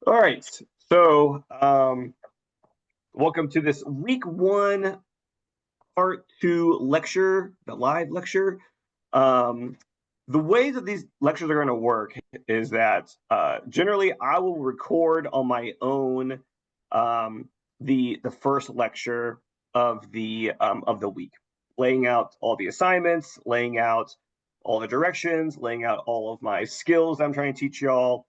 All right. So, welcome to this week one, part two lecture, the live lecture. Um, the way that these lectures are going to work is that generally I will record on my own the first lecture of the week, laying out all the assignments, laying out all the directions, laying out all of my skills I'm trying to teach y'all,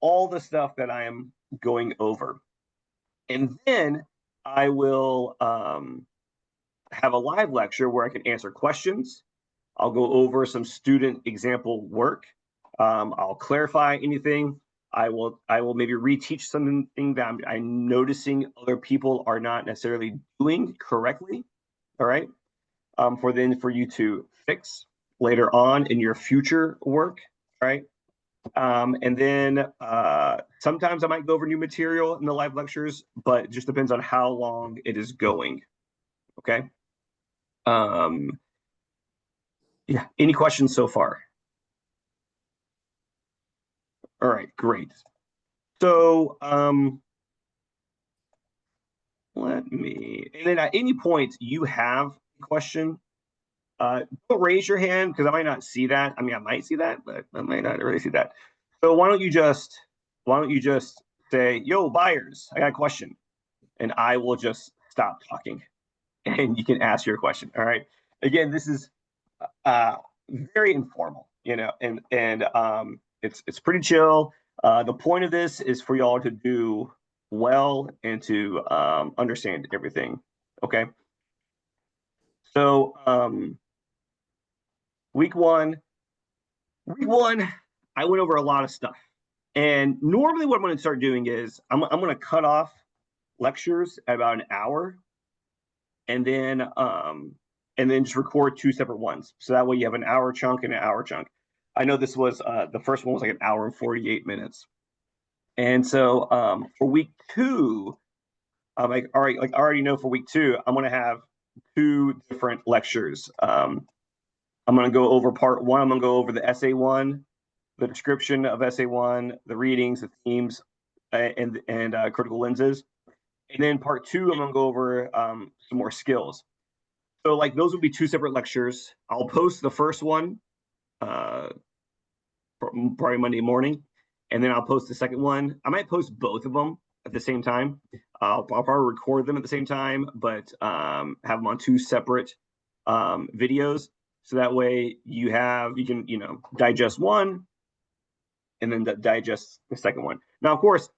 all the stuff that I am going over. And then I will have a live lecture where I can answer questions. I'll go over some student example work. I'll clarify anything. I will maybe reteach something that I'm noticing other people are not necessarily doing correctly. All right. For you to fix later on in your future work. All right. And then sometimes I might go over new material in the live lectures, but it just depends on how long it is going. Okay. Um, yeah. Any questions so far? All right, great. So let me, and then at any point you have a question, don't raise your hand because I might not see that. I mean, I might see that, but I might not really see that. So why don't you just say, yo, buyers, I got a question, and I will just stop talking and you can ask your question. All right. Again, this is uh, very informal, and it's pretty chill. The point of this is for y'all to do well and to understand everything. Okay. So week one, week one, I went over a lot of stuff. And normally, what I'm going to start doing is I'm going to cut off lectures at about an hour, and then just record two separate ones. So that way you have an hour chunk and an hour chunk. I know this was the first one was like an hour and 48 minutes. And so for week two, I'm like, all right, like I already know for week two, I'm gonna have two different lectures. I'm gonna go over part one, I'm gonna go over the essay one, the description of essay one, the readings, the themes, and critical lenses. And then part two, I'm gonna go over some more skills. So like those would be two separate lectures. I'll post the first one uh, probably Monday morning, and then I'll post the second one. I might post both of them at the same time. I'll probably record them at the same time, but have them on two separate videos. So that way you can digest one and then digest the second one. Now, of course,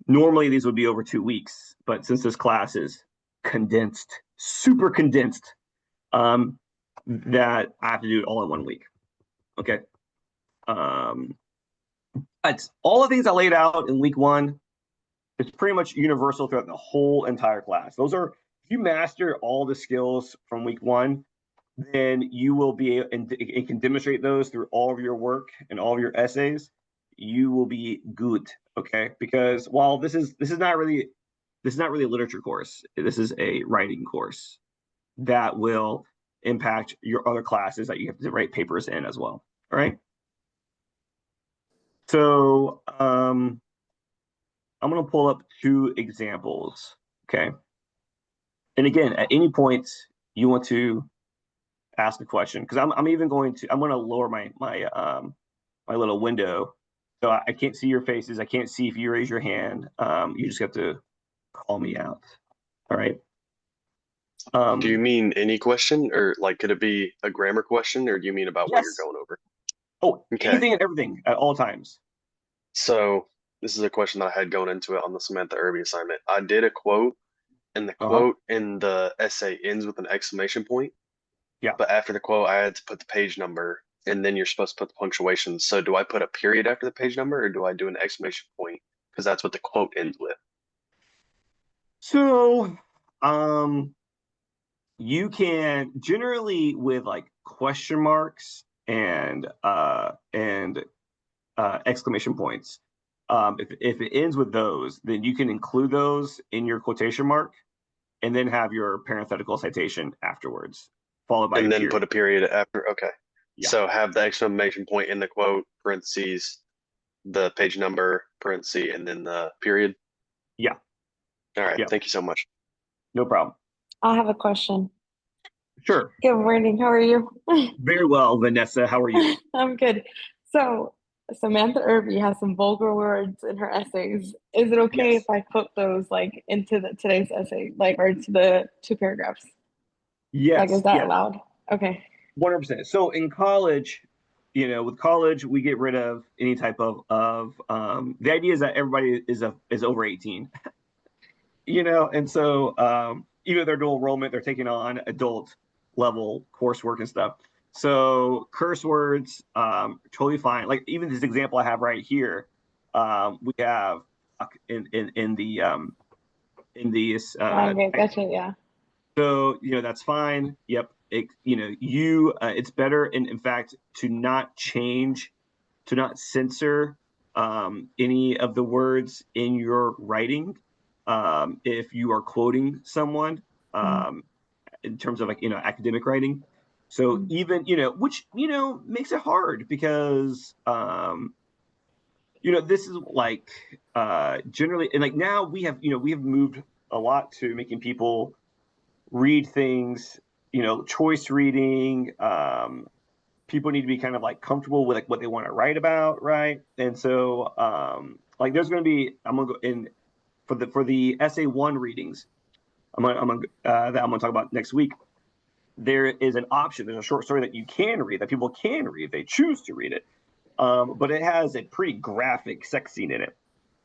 normally these would be over 2 weeks, but since this class is condensed, super condensed, that I have to do it all in 1 week. Okay. It's all the things I laid out in week one. It's pretty much universal throughout the whole entire class. If you master all the skills from week one, then you will be, and can demonstrate those through all of your work and all of your essays. You will be good. Okay. Because while this is not really a literature course, this is a writing course that will impact your other classes that you have to write papers in as well. All right. So I'm going to pull up two examples. Okay. And again, at any point you want to ask a question, because I'm going to lower my little window, so I can't see your faces. I can't see if you raise your hand. You just have to call me out. All right. Do you mean any question, or like could it be a grammar question, or do you mean about what you're Yes. going over? Oh, Okay. anything and everything at all times. So this is a question that I had going into it on the Samantha Irby assignment. I did a quote, and the Uh-huh. quote in the essay ends with an exclamation point, Yeah. but after the quote, I had to put the page number, and then you're supposed to put the punctuation. So do I put a period after the page number, or do I do an exclamation point? Because that's what the quote ends with. So, um, you can generally with like question marks and exclamation points. If it ends with those, then you can include those in your quotation mark and then have your parenthetical citation afterwards, followed by your And then period. put a period after. Okay. Yeah. So have the exclamation point in the quote, parentheses, the page number, parenthesis, and then the period? Yeah, All right, yeah, thank you so much. no problem. I have a question. Sure. Good morning. How are you? Very well, Vanessa. How are you? I'm good. So, Samantha Irby has some vulgar words in her essays. Is it okay Yes. if I put those like into today's essay, like or to the 2 paragraphs? Like, Yes, is that yes, allowed? Okay. 100%. So in college, with college, we get rid of any type of the idea is that everybody is over 18, and so even if they're dual enrollment, they're taking on adult level coursework and stuff. So curse words, totally fine. Like even this example I have right here, we have in this Okay, gotcha. Yeah. so that's fine. Yep. It's better, in fact, to not change, to not censor any of the words in your writing if you are quoting someone in terms of academic writing. So even which makes it hard because this is like generally, and like now we have moved a lot to making people read things, choice reading. People need to be kind of like comfortable with like what they want to write about, right? And so like there's going to be, I'm going to go in for the essay one readings. That I'm going to talk about next week. There is an option. There's a short story that you can read, that people can read if they choose to read it. But it has a pretty graphic sex scene in it.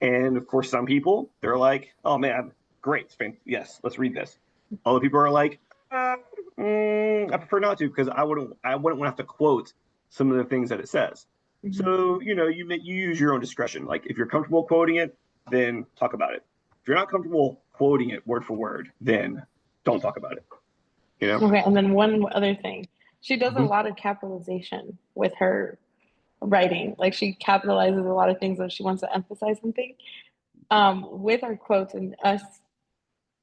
And for some people, they're like, oh man, great. Yes, let's read this. Other people are like, I prefer not to because I wouldn't want to have to quote some of the things that it says. So, you use your own discretion. Like if you're comfortable quoting it, then talk about it. If you're not comfortable quoting it word for word, then don't talk about it. Okay, and then one other thing. She does a Mhm. lot of capitalization with her writing. Like she capitalizes a lot of things when she wants to emphasize something. With our quotes and us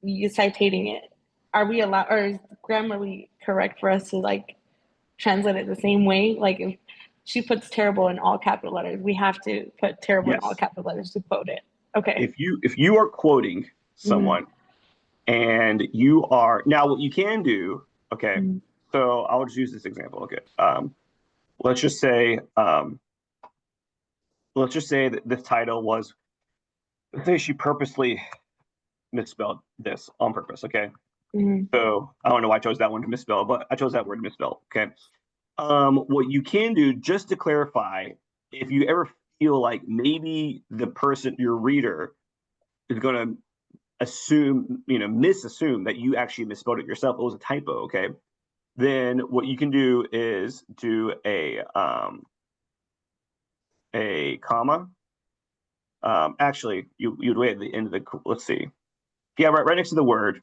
you citating it, are we allowed, or is grammarly correct for us to like translate it the same way? Like if she puts terrible in all capital letters, we have to put terrible in all Yes. capital letters to quote it. Okay. If you are quoting someone and you are now what you can do, okay. So I'll just use this example. Okay. Let's just say that the title was, let's say she purposely misspelled this on purpose. Okay. So I don't know why I chose that one to misspell, but I chose that word to misspell. Okay. What you can do, just to clarify, if you ever feel like maybe the person, your reader, is going to misassume that you actually misspelled it yourself, it was a typo, okay? Then what you can do is do a comma. Actually, you'd wait at the end of the, let's see. Yeah, right next to the word,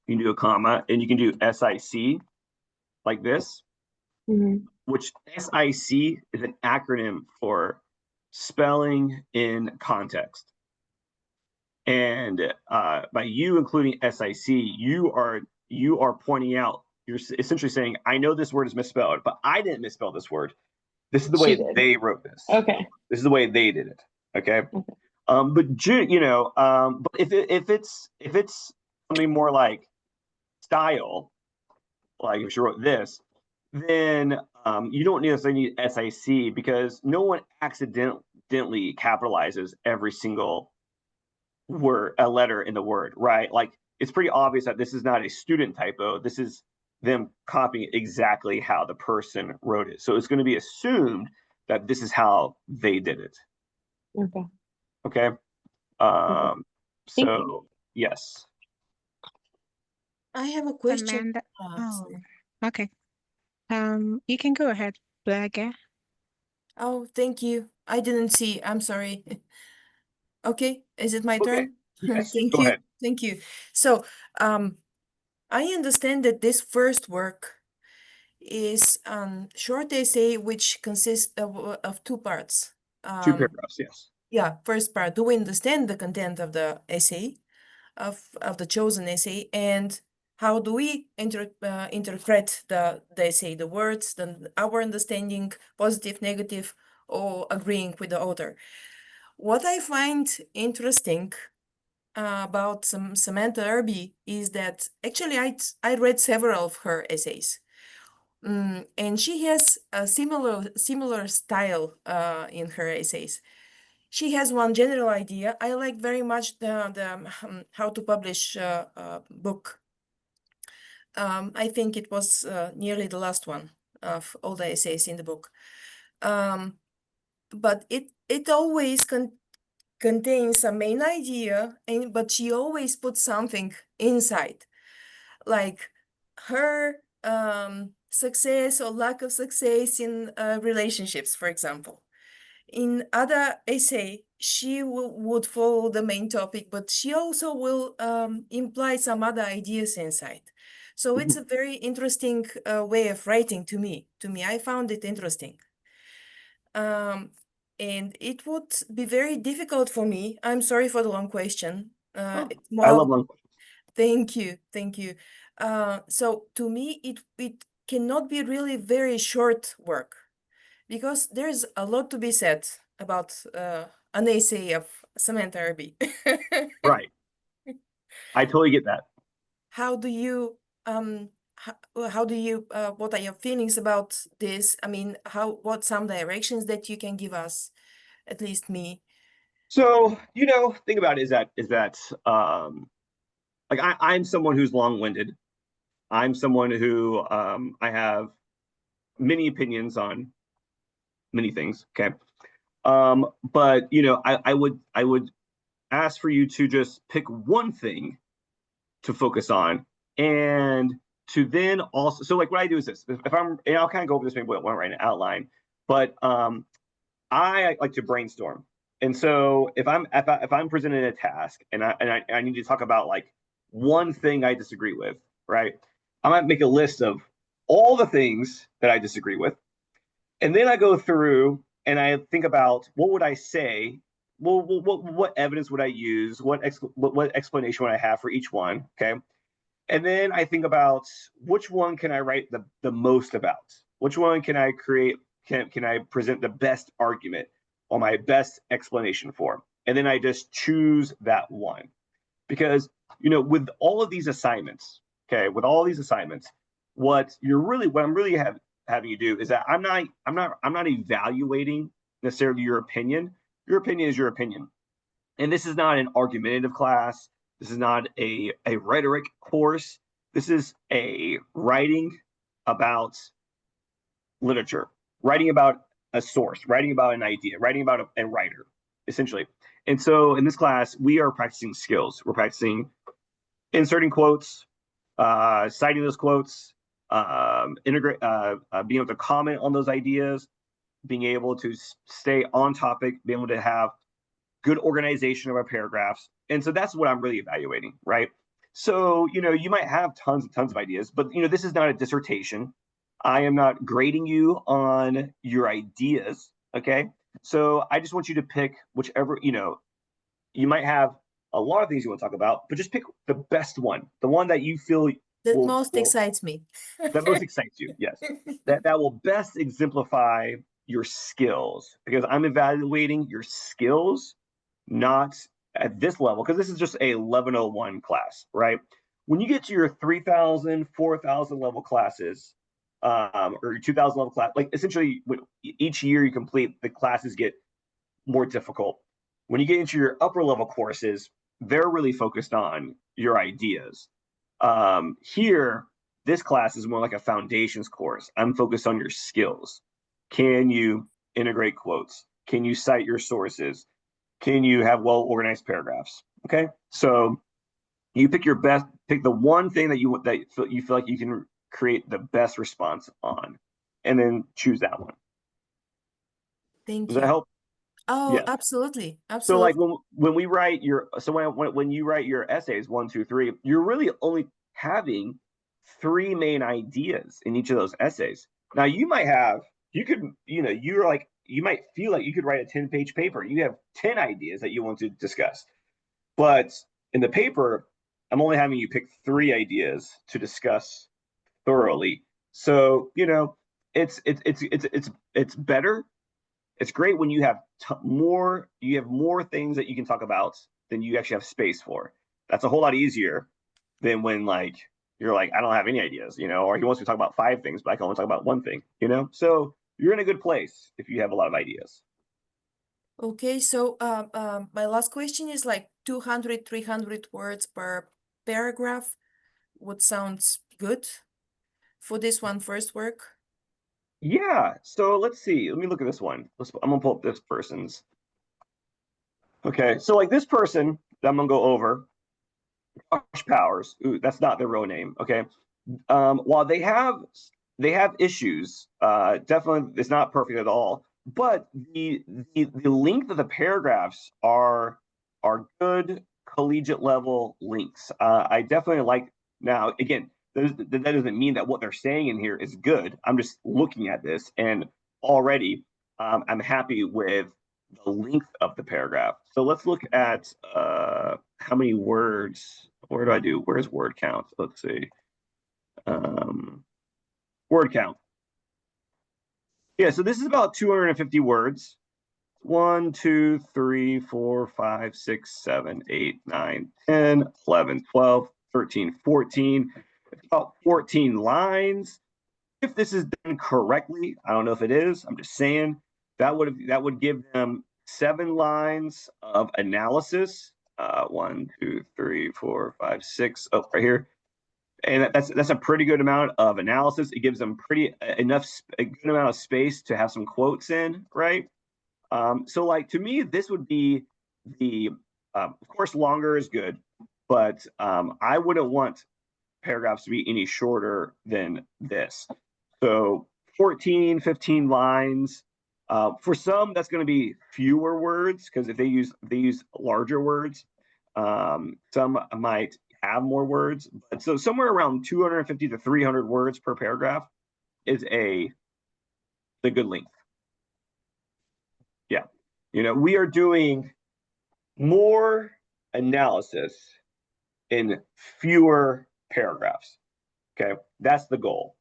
you can do a comma, and you can do SIC like this, which SIC is an acronym for spelling in context. And by you including SIC, you are pointing out, you're essentially saying, I know this word is misspelled, but I didn't misspell this word. This is the way they wrote this. Okay. This is the way they did it. Okay. But if it's something more like style, like if she wrote this, then you don't necessarily need SIC because no one accidentally capitalizes every single word, a letter in the word, right? Like it's pretty obvious that this is not a student typo. This is them copying exactly how the person wrote it. So it's going to be assumed that this is how they did it. Okay. Okay. So yes. I have a question. Amanda. Sorry. Okay. You can go ahead, Blaga. Oh, thank you. I didn't see. I'm sorry. Okay, is it my Okay. turn? Yes. Thank Go you. ahead. Thank you. So, I understand that this first work is short essay which consists of 2 parts. 2 paragraphs. Yes. Yeah, first part, do we understand the content of the essay, of the chosen essay, and how do we interpret the essay, the words, our understanding, positive, negative, or agreeing with the author. What I find interesting about Samantha Irby is that actually I read several of her essays. And she has a similar style in her essays. She has one general idea. I like very much the how to publish a book. I think it was nearly the last one of all the essays in the book. But it always contains a main idea, but she always puts something inside, like her success or lack of success in relationships, for example. In other essay, she would follow the main topic, but she also will imply some other ideas inside. So it's a very interesting way of writing to me. I found it interesting. And it would be very difficult for me. I'm sorry for the long question. It's I more. love long questions. Thank you. So to me, it cannot be really very short work, because there's a lot to be said about an essay of Samantha Irby. Right. I totally get that. How do you what are your feelings about this? I mean, what some directions that you can give us, at least me? So, think about it is that like I'm someone who's long-winded. I'm someone who I have many opinions on many things. Okay. But I would ask for you to just pick one thing to focus on, and to then also, so like what I do is this. If I'm, and I'll kind of go over this maybe one right now, outline, but I like to brainstorm. And so if I'm presented a task and I need to talk about like one thing I disagree with, right? I might make a list of all the things that I disagree with, and then I go through and I think about what would I say. Well, what evidence would I use? What explanation would I have for each one? Okay, and then I think about which one can I write the most about? Which one can I create? Can I present the best argument or my best explanation for? And then I just choose that one. Because, with all of these assignments, okay, what I'm really having you do is that I'm not evaluating necessarily your opinion. Your opinion is your opinion. And this is not an argumentative class. This is not a rhetoric course. This is a writing about literature, writing about a source, writing about an idea, writing about a writer, essentially. And so in this class, we are practicing skills. We're practicing inserting quotes, citing those quotes, being able to comment on those ideas, being able to stay on topic, being able to have good organization of our paragraphs. And so that's what I'm really evaluating, right? So, you might have tons of ideas, but this is not a dissertation. I am not grading you on your ideas, okay? So I just want you to pick whichever, you might have a lot of things you want to talk about, but just pick the best one, the one that you feel That most excites me. that most excites you. Yes, that will best exemplify your skills, because I'm evaluating your skills, not at this level, because this is just a 1101 class, right? When you get to your 3,000, 4,000 level classes, or your 2,000 level class, like essentially each year you complete, the classes get more difficult. When you get into your upper level courses, they're really focused on your ideas. Here, this class is more like a foundations course. I'm focused on your skills. Can you integrate quotes? Can you cite your sources? Can you have well-organized paragraphs? Okay, so you pick the one thing that you feel like you can create the best response on, and then choose that one. Thank Does you. that help? Oh, Yeah. absolutely. So like when we write when you write your essays 1, 2, 3, you're really only having 3 main ideas in each of those essays. Now you might feel like you could write a 10-page paper. You have 10 ideas that you want to discuss, but in the paper, I'm only having you pick 3 ideas to discuss thoroughly. So it's better It's great when you have more things that you can talk about than you actually have space for. That's a whole lot easier than when like you're like, I don't have any ideas, or he wants to talk about 5 things, but I can only talk about 1 thing, So you're in a good place if you have a lot of ideas. Okay, so my last question is like 200, 300 words per paragraph. What sounds good for this one first work? Yeah. So let's see. Let me look at this one. I'm gonna pull up this person's. Okay. So like this person that I'm gonna go over, Josh Powers. Ooh, that's not their real name. Okay. While they have issues, definitely it's not perfect at all. But the length of the paragraphs are good collegiate level links. I definitely like. Now again, that doesn't mean that what they're saying in here is good. I'm just looking at this and already I'm happy with the length of the paragraph. So let's look at how many words. Where do I do? Where's word count? Let's see. Word count. Yeah, so this is about 250 words. 1, 2, 3, 4, 5, 6, 7, 8, 9, 10, 11, 12, 13, 14. It's about 14 lines. If this is done correctly, I don't know if it is, I'm just saying, that would give them 7 lines of analysis. 1, 2, 3, 4, 5, 6. Oh, right here. And that's a pretty good amount of analysis. It gives them a good amount of space to have some quotes in, right? So like to me, this would be of course, longer is good, but I wouldn't want paragraphs to be any shorter than this. So 14, 15 lines. For some, that's going to be fewer words because if they use larger words. Some might have more words, but so somewhere around 250 to 300 words per paragraph is the good length. Yeah. We are doing more analysis in fewer paragraphs. Okay. That's the goal.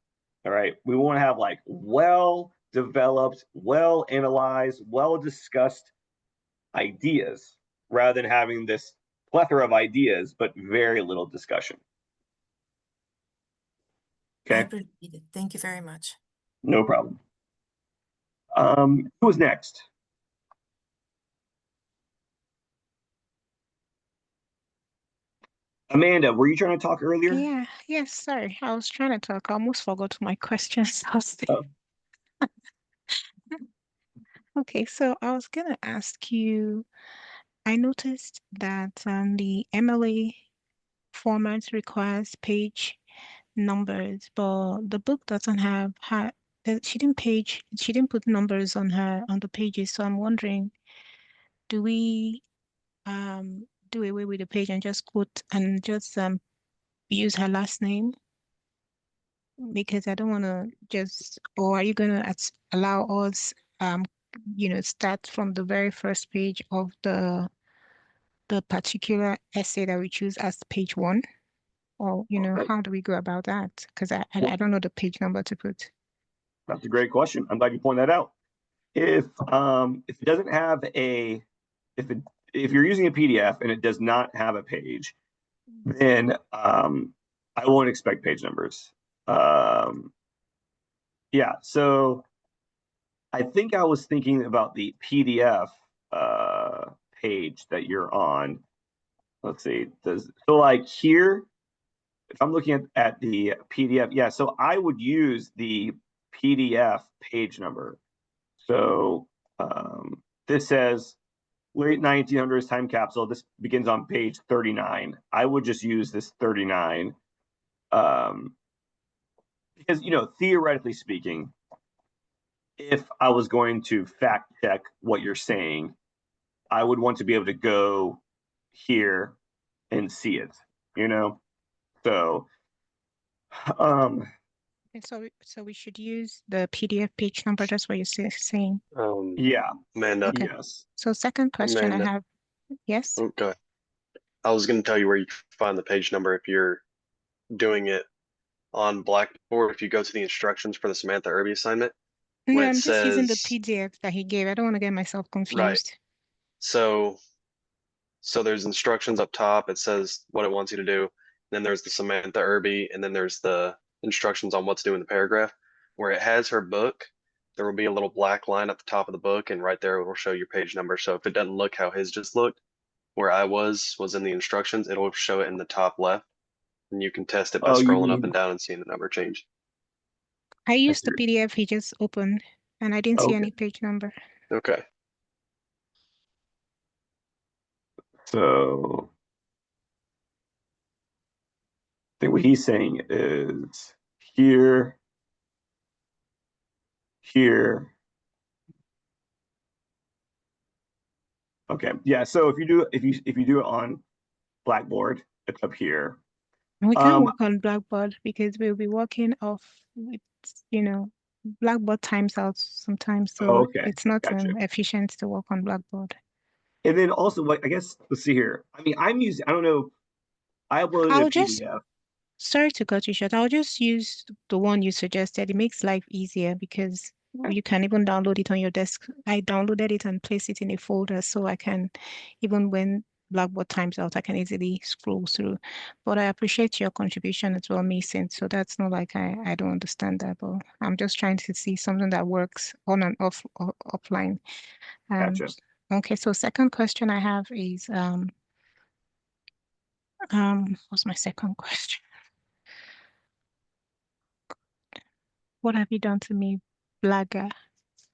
All right. We want to have like well-developed, well-analyzed, well-discussed ideas rather than having this plethora of ideas, but very little discussion. I Okay. appreciate it. Thank you very much. No problem. Who's next? Amanda, were you trying to talk earlier? Yeah, yes, sorry. I was trying to talk. I almost forgot my questions. Oh. Okay, so I was gonna ask you, I noticed that the MLA format requires page numbers, but the book doesn't have she didn't put numbers on the pages. So I'm wondering, do we do away with the page and just use her last name? Because I don't want to or are you going to allow us, start from the very first page of the particular essay that we choose as page 1? Or, how do we go about that? Because I don't know the page number to put. That's a great question. I'm glad you pointed that out. If it doesn't have if you're using a PDF and it does not have a page, then I won't expect page numbers. Yeah, so I think I was thinking about the PDF page that you're on. Let's see. So like here, if I'm looking at the PDF, yeah, so I would use the PDF page number. So this says late 1900s time capsule. This begins on page 39. I would just use this 39 because, theoretically speaking, if I was going to fact check what you're saying, I would want to be able to go here and see it, So, Okay, so we should use the PDF page number. That's what you're saying. Yeah. Amanda. Okay. Yes. So second question Amanda. I have, yes? Oh, go ahead. I was going to tell you where you find the page number if you're doing it on Blackboard. If you go to the instructions for the Samantha Irby assignment, when Yeah, it I'm just using the says, PDF that he gave. I don't want to get myself right. confused. So there's instructions up top. It says what it wants you to do. Then there's the Samantha Irby, and then there's the instructions on what to do in the paragraph. Where it has her book, there will be a little black line at the top of the book, and right there it will show your page number. So if it doesn't look how his just looked, where I was in the instructions, it'll show it in the top left, and you can test it by Oh, you scrolling up and mean, down and seeing the number change. I I used see. the PDF he just opened, and I didn't see Okay. any page number. Okay. So I think what he's saying is here, here. Okay. Yeah. So if you do it on Blackboard, it's up here. And we can't Um, work on Blackboard because we'll be working off with, you know, Blackboard times out sometimes, so okay. it's not Gotcha. efficient to work on Blackboard. And then also, like, I guess, let's see here. I mean, I don't know, I uploaded a I'll just PDF. Sorry to cut you short. I'll just use the one you suggested. It makes life easier because you can even download it on your desk. I downloaded it and placed it in a folder so I can, even when Blackboard times out, I can easily scroll through. But I appreciate your contribution as well, Mason. So that's not like I don't understand that, but I'm just trying to see something that works on and offline. Gotcha. Okay, so second question I have is what's my second question? What have you done to me, blagger?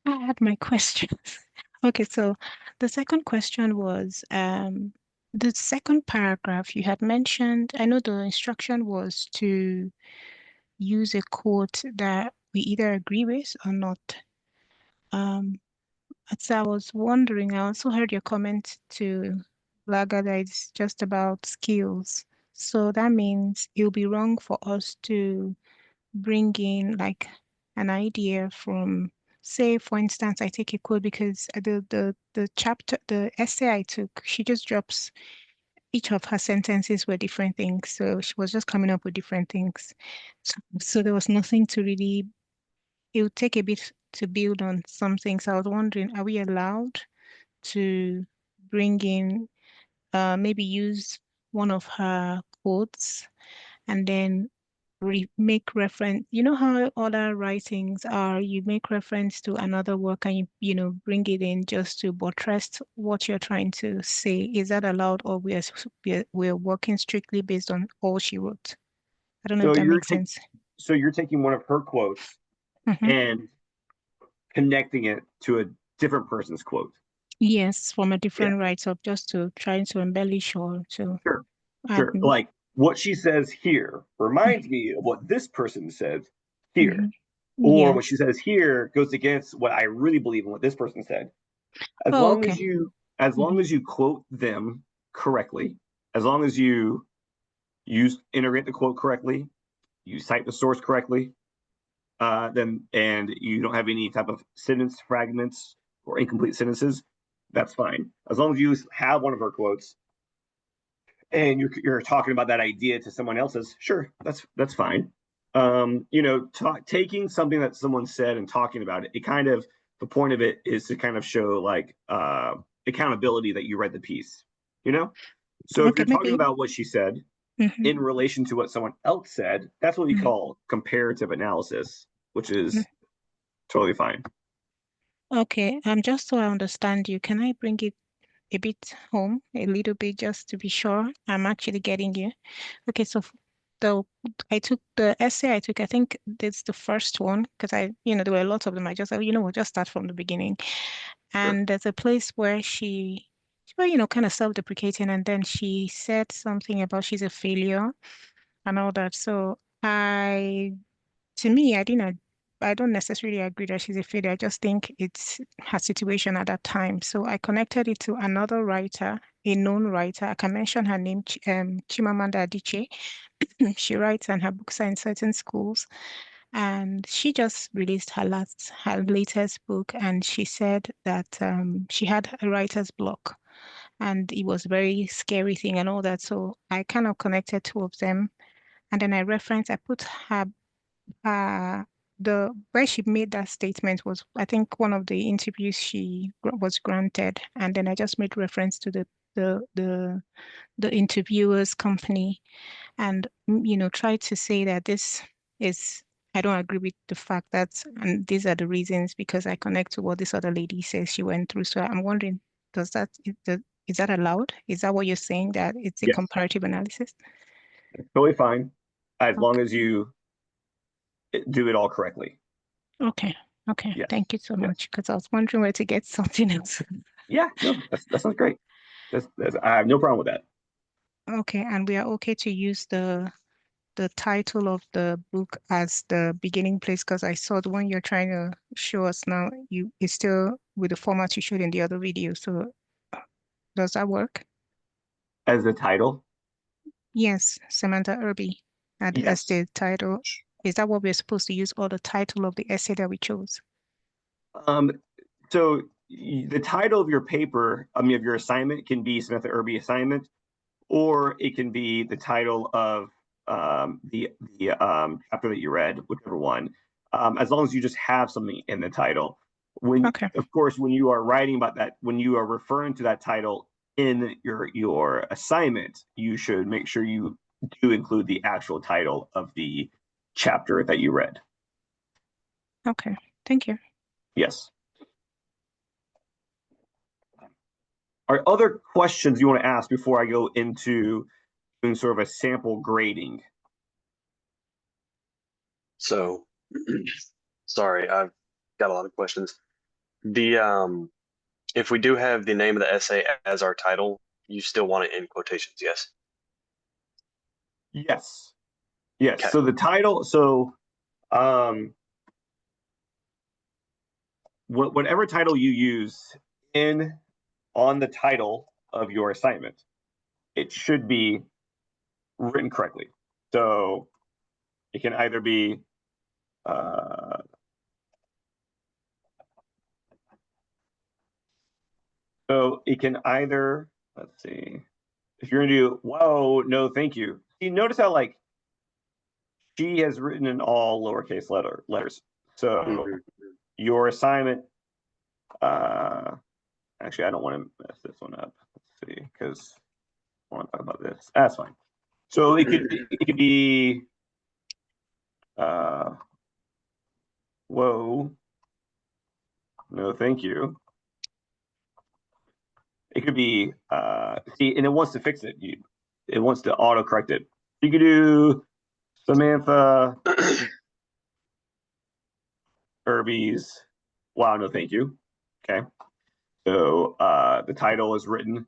I had my questions. Okay, so the second question was the second paragraph you had mentioned. I know the instruction was to use a quote that we either agree with or not. So I was wondering, I also heard your comment to Blaga that it's just about skills. So that means it will be wrong for us to bring in like an idea from, say, for instance, I take a quote because the chapter, the essay I took, she just drops each of her sentences were different things. So she was just coming up with different things. So there was nothing to really, it would take a bit to build on something. So I was wondering, are we allowed to bring in, maybe use one of her quotes and then make reference, you know how other writings are, you make reference to another work and you bring it in just to buttress what you're trying to say. Is that allowed, or we're working strictly based on all she wrote? I don't know if So that you're makes taking sense. you're taking one of her quotes Mhm. and connecting it to a different person's quote. Yes, from a Yeah, different write-up, just to try to embellish or to sure, add. sure. Like what she says here reminds me of what this person said here, Mhm. or what she Yes. says here goes against what I really believe in what this person said. As Oh, long okay. as you quote them correctly, as long as you integrate the quote correctly, you cite the source correctly, then and you don't have any type of sentence fragments or incomplete sentences, that's fine. As long as you have one of her quotes and you're talking about that idea to someone else's, sure, that's fine. Taking something that someone said and talking about it, it kind of the point of it is to kind of show like accountability that you read the piece, you know. So if Okay, you're talking maybe. about what she said Mhm. in relation to what someone else said, that's what we Mhm. call comparative analysis, which is totally fine. Okay, just so I understand you, can I bring it a bit home, a little bit, just to be sure I'm actually getting you? Okay, so the I took the essay I took, I think that's the first one, because there were a lot of them. I just said, we'll just start from the beginning. Sure. And there's a place where she was, kind of self-deprecating, and then she said something about she's a failure and all that. So to me, I don't necessarily agree that she's a failure. I just think it's her situation at that time. So I connected it to another writer, a known writer. I can mention her name, Chimamanda Adichie. She writes and her books are in certain schools. And she just released her latest book, and she said that she had a writer's block, and it was a very scary thing and all that. So I kind of connected two of them, and then I put her the where she made that statement was, I think, one of the interviews she was granted, and then I just made reference to the interviewer's company, and tried to say that this is, I don't agree with the fact that, and these are the reasons, because I connect to what this other lady says she went through. So I'm wondering, is that allowed? Is that what you're saying, that it's a Yes. comparative analysis? Totally fine, as long Okay. as you do it all correctly. Okay. Yes. Thank you so Yes. much, because I was wondering where to get something else. Yeah, no, that sounds great. I have no problem with that. Okay, and we are okay to use the title of the book as the beginning place, because I saw the one you're trying to show us now, is still with the format you showed in the other video. So does that work? As the title, Yes, Samantha Irby, and as yes. the title. Is that what we're supposed to use, or the title of the essay that we chose? So the title of your paper, of your assignment, can be Samantha Irby assignment, or it can be the title of the chapter that you read, whichever one. As long as you just have something in the title. Okay. Of course, when you are writing about that, when you are referring to that title in your assignment, you should make sure you do include the actual title of the chapter that you read. Okay. Thank you. Yes. Are other questions you want to ask before I go into doing sort of a sample grading? So, sorry, I've got a lot of questions. If we do have the name of the essay as our title, you still want it in quotations, yes? Yes. Yes. Okay. So the title, whatever title you use on the title of your assignment, it should be written correctly. So it can either be let's see, if you're gonna do whoa, no, thank you. You notice how like she has written in all lowercase letters. So your assignment, actually, I don't want to mess this one up. Let's see, because I want to talk about this. That's fine. So it could be whoa, no, thank you. It could be see, and it wants to fix it. It wants to auto correct it. You could do Samantha Irby's wow, no, thank you. Okay. So the title is written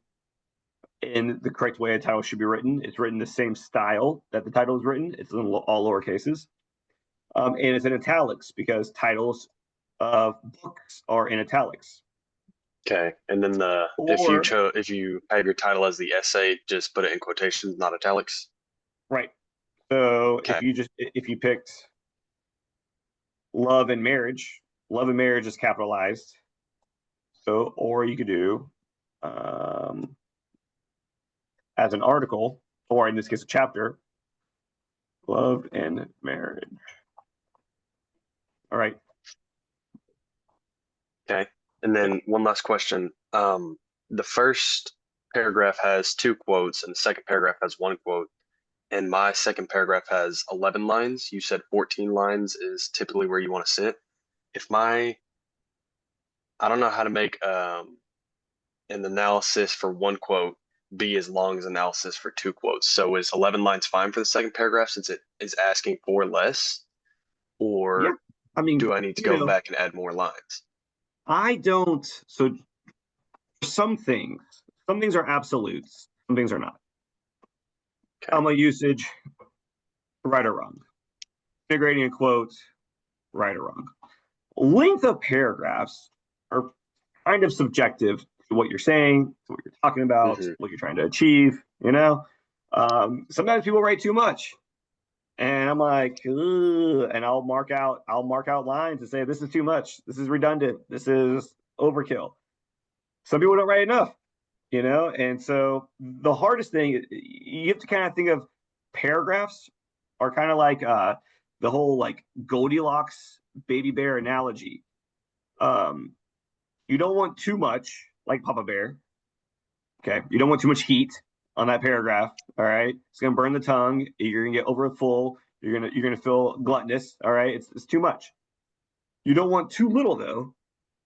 in the correct way a title should be written. It's written the same style that the title is written. It's in all lower cases. And it's in italics because titles of books are in italics. Okay. And then if you have your title as the essay, just put it in quotations, not italics. Right. So Okay. if you picked love and marriage is capitalized. So, or you could do as an article, or in this case, a chapter, love and marriage. All right. Okay. And then one last question. The first paragraph has 2 quotes and the second paragraph has 1 quote. And my second paragraph has 11 lines. You said 14 lines is typically where you want to sit. I don't know how to make an analysis for 1 quote be as long as analysis for 2 quotes. So is 11 lines fine for the second paragraph since it is asking for less? Or Yeah. I mean, do I need to go back and add more lines? I don't. So some things are absolutes, some things are not. Okay. Comma usage, right or wrong. Integrating in quotes, right or wrong. Length of paragraphs are kind of subjective to what you're saying, to what you're talking about, what you're trying to achieve, sometimes people write too much. And I'm like, and I'll mark out lines and say, this is too much. This is redundant. This is overkill. Some people don't write enough, and so the hardest thing, you have to kind of think of paragraphs are kind of like the whole like Goldilocks baby bear analogy. You don't want too much like Papa Bear. Okay. You don't want too much heat on that paragraph. All right. It's gonna burn the tongue. You're gonna get over full. You're gonna feel gluttonous. All right. It's too much. You don't want too little though,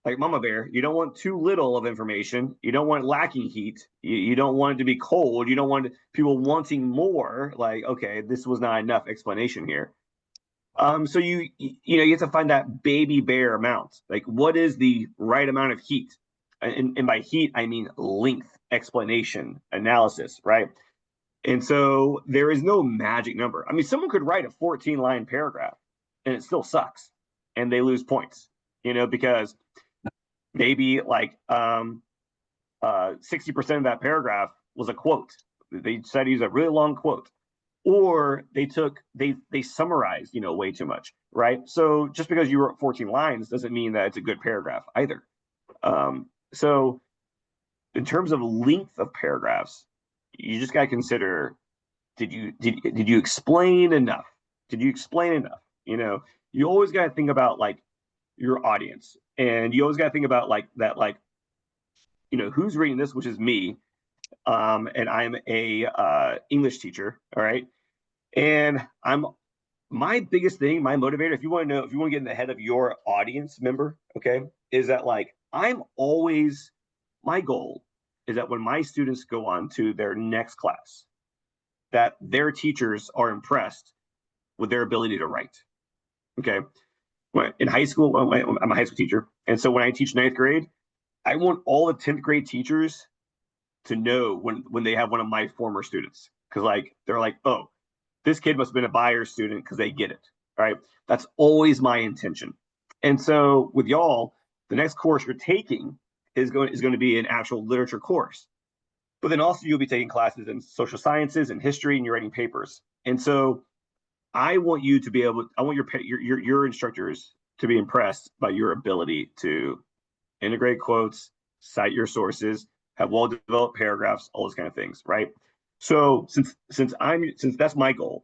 like Mama Bear. You don't want too little of information. You don't want lacking heat. You don't want it to be cold. You don't want people wanting more. Like, okay, this was not enough explanation here. So you have to find that baby bear amount. Like, what is the right amount of heat? And by heat, I mean length, explanation, analysis, right? And so there is no magic number. I mean, someone could write a 14-line paragraph and it still sucks and they lose points, because maybe like 60% of that paragraph was a quote. They decided to use a really long quote. Or they summarized, way too much, right? So just because you wrote 14 lines doesn't mean that it's a good paragraph either. So in terms of length of paragraphs, you just got to consider, did you explain enough? Did you explain enough? You always got to think about like your audience, and you always got to think about like that, like, who's reading this, which is me. And I'm a English teacher, all right? And my biggest thing, my motivator, if you want to get in the head of your audience member, okay, is that like my goal is that when my students go on to their next class, that their teachers are impressed with their ability to write. Okay. In high school, I'm a high school teacher. And so when I teach 9th grade, I want all the 10th grade teachers to know when they have one of my former students. Because like they're like, oh, this kid must have been a Bayer student because they get it, right? That's always my intention. And so with y'all, the next course you're taking is going to be an actual literature course. But then also you'll be taking classes in social sciences and history, and you're writing papers. And so I want you to be able, I want your instructors to be impressed by your ability to integrate quotes, cite your sources, have well-developed paragraphs, all those kind of things, right? So since that's my goal,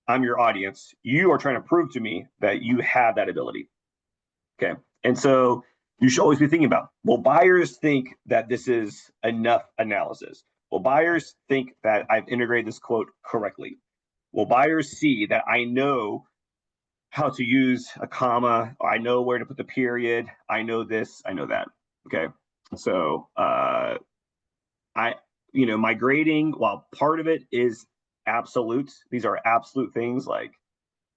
I'm your audience, you are trying to prove to me that you have that ability. Okay. And so you should always be thinking about, well, buyers think that this is enough analysis. Well, buyers think that I've integrated this quote correctly. Well, buyers see that I know how to use a comma, or I know where to put the period. I know this, I know that. Okay. So my grading, while part of it is absolute, these are absolute things like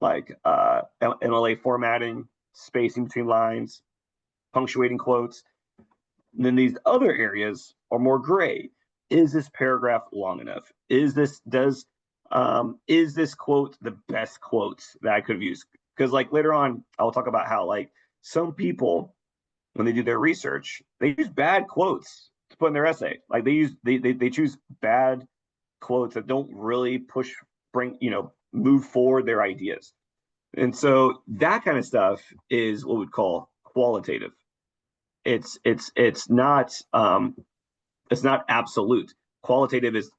MLA formatting, spacing between lines, punctuating quotes. And then these other areas are more gray. Is this paragraph long enough? Is this quote the best quotes that I could have used? Because like later on, I'll talk about how like some people, when they do their research, they use bad quotes to put in their essay. Like they choose bad quotes that don't really move forward their ideas. And so that kind of stuff is what we'd call qualitative. It's not absolute. Qualitative is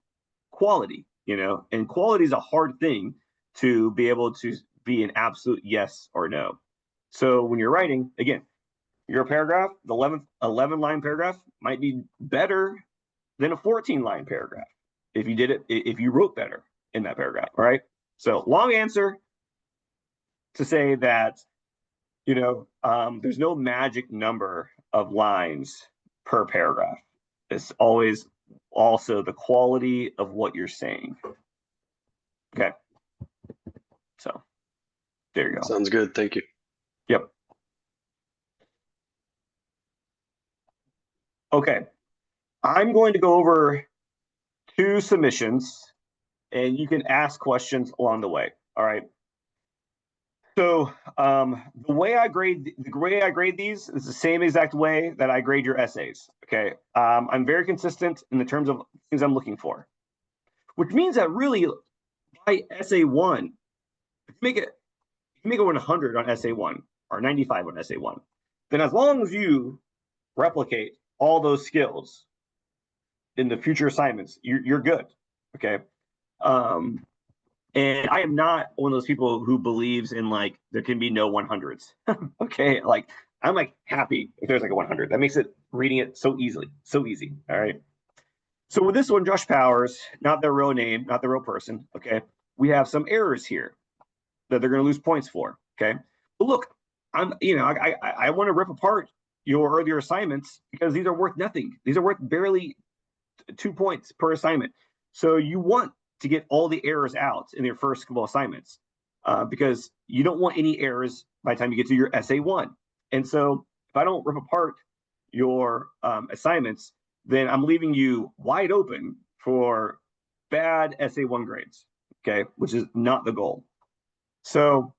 quality, and quality is a hard thing to be able to be an absolute yes or no. So when you're writing, again, your paragraph, the 11-line paragraph might be better than a 14-line paragraph if you wrote better in that paragraph. All right. So long answer to say that, there's no magic number of lines per paragraph. It's always also the quality of what you're saying. Okay. So there you go. Sounds good. Thank you. Yep. Okay. I'm going to go over 2 submissions, and you can ask questions along the way. All right. So the way I grade these is the same exact way that I grade your essays. Okay. I'm very consistent in the terms of things I'm looking for, which means that really by essay 1, if you make it 100 on essay 1 or 95 on essay 1, then as long as you replicate all those skills in the future assignments, you're good. Okay. And I am not one of those people who believes in like there can be no 100s. Okay, like I'm like happy if there's like a 100. That makes it reading it so easily, so easy. All right. So with this one, Josh Powers, not their real name, not the real person. Okay, we have some errors here that they're going to lose points for. Okay, but look, I want to rip apart your earlier assignments because these are worth nothing. These are worth barely 2 points per assignment. So you want to get all the errors out in your first couple assignments because you don't want any errors by the time you get to your essay 1. And so if I don't rip apart your assignments, then I'm leaving you wide open for bad essay 1 grades, okay, which is not the goal. So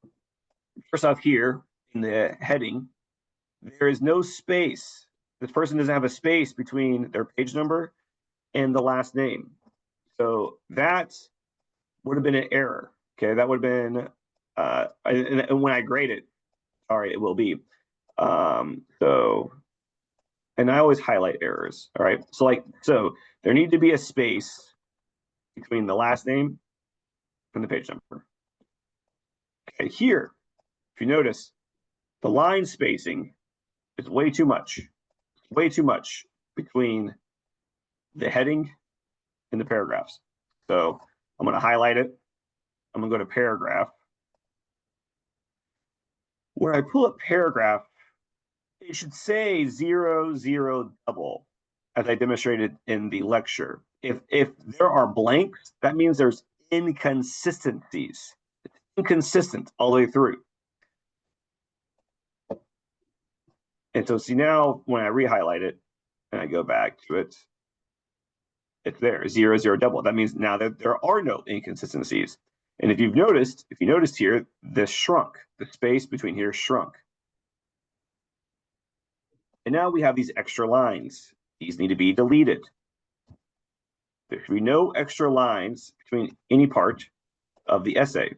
first off here in the heading, there is no space. This person doesn't have a space between their page number and the last name. So that would have been an error. Okay, that would have been, and when I grade it, sorry, it will be. So, and I always highlight errors. All right, so there need to be a space between the last name and the page number. Okay, here, if you notice, the line spacing is way too much between the heading and the paragraphs. So I'm going to highlight it. I'm going to go to paragraph. Where I pull up paragraph, it should say 0, 0, double, as I demonstrated in the lecture. If there are blanks, that means there's inconsistencies. It's inconsistent all the way through. And so see now when I re-highlight it and I go back to it, it's there, 0, 0, double. That means now that there are no inconsistencies. And if you noticed here, this shrunk. The space between here shrunk. And now we have these extra lines. These need to be deleted. There should be no extra lines between any part of the essay.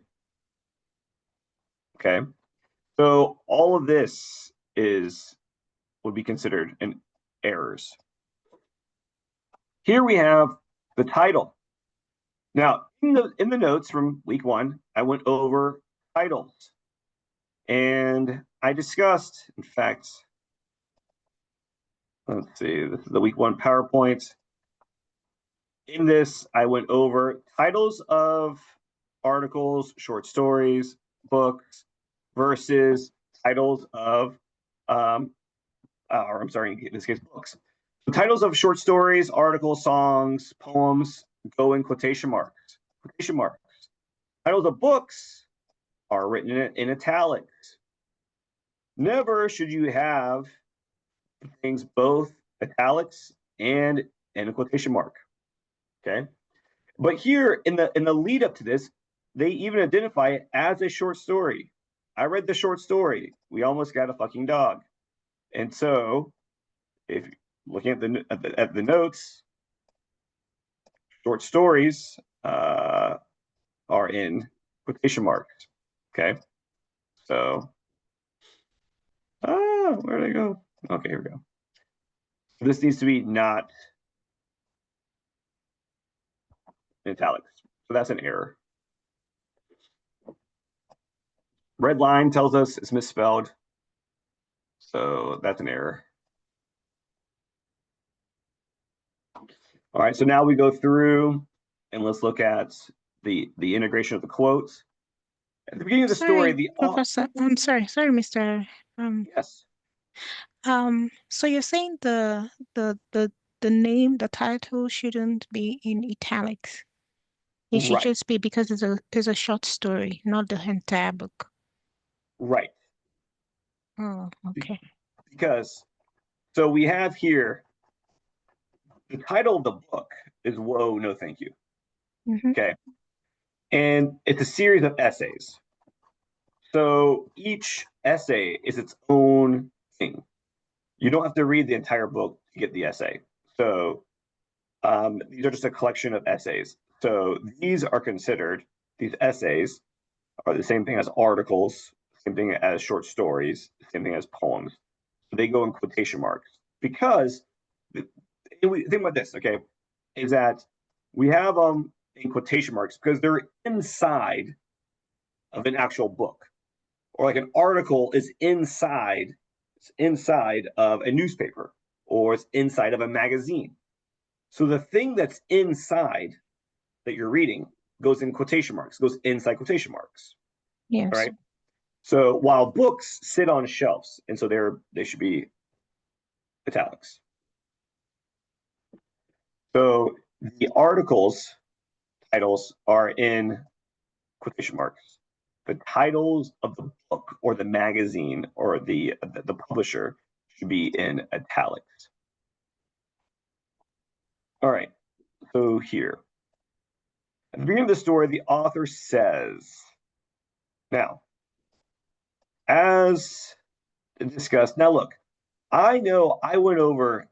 Okay, so all of this would be considered an errors. Here we have the title. Now, in the notes from week 1, I went over titles. And I discussed, in fact, let's see, this is the week 1 PowerPoint. In this, I went over titles of articles, short stories, books, versus titles of, or I'm sorry, in this case, books. So titles of short stories, articles, songs, poems go in quotation marks. Quotation marks. Titles of books are written in italics. Never should you have things both italics and in a quotation mark. Okay, but here in the lead up to this, they even identify it as a short story. I read the short story. We almost got a fucking dog. And so, if looking at the notes, short stories are in quotation marks. Okay, so where did I go? Okay, here we go. This needs to be not in italics. So that's an error. Red line tells us it's misspelled. So that's an error. All right, so now we go through and let's look at the integration of the quotes. At the beginning of the story, the Professor, I'm sorry, Mr. Yes. So you're saying the name, the title shouldn't be in italics. It should Right. just be because it's a short story, not the entire book. Right. Oh, okay. Because so we have here the title of the book is Whoa, No Thank You. Mm-hmm. Okay. And it's a series of essays. So each essay is its own thing. You don't have to read the entire book to get the essay. So these are just a collection of essays. So these essays are the same thing as articles, same thing as short stories, same thing as poems. They go in quotation marks because think about this, okay, is that we have them in quotation marks because they're inside of an actual book, or like an article is inside of a newspaper, or it's inside of a magazine. So the thing that's inside that you're reading goes in quotation marks, goes inside quotation marks. Yes. All right. So while books sit on shelves, and so they should be italics. So the articles titles are in quotation marks. The titles of the book or the magazine or the publisher should be in italics. All right. So here, at the beginning of the story, the author says, now, as discussed, now look, I know I went over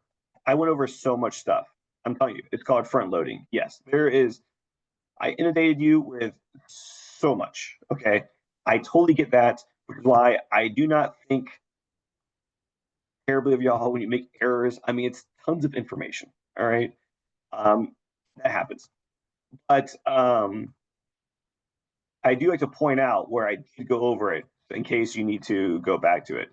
so much stuff. I'm telling you, it's called front loading. Yes, I inundated you with so much. Okay. I totally get that, which is why I do not think terribly of y'all when you make errors. I mean, it's tons of information. All right. That happens. But I do like to point out where I did go over it in case you need to go back to it.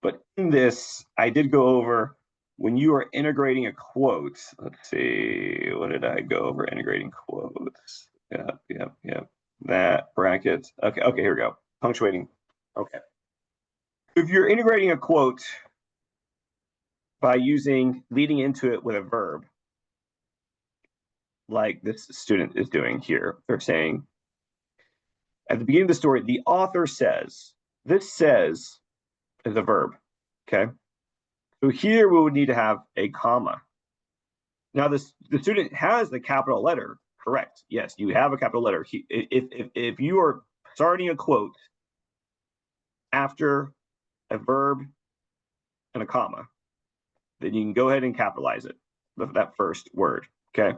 But in this, I did go over when you are integrating a quote. Let's see, what did I go over integrating quotes? Yep. That bracket. Okay, here we go. Punctuating. Okay. If you're integrating a quote by leading into it with a verb, like this student is doing here, they're saying, at the beginning of the story, the author says, this says is a verb, okay? So here we would need to have a comma. Now the student has the capital letter, correct? Yes, you have a capital letter. If you are starting a quote after a verb and a comma, then you can go ahead and capitalize it, that first word, okay?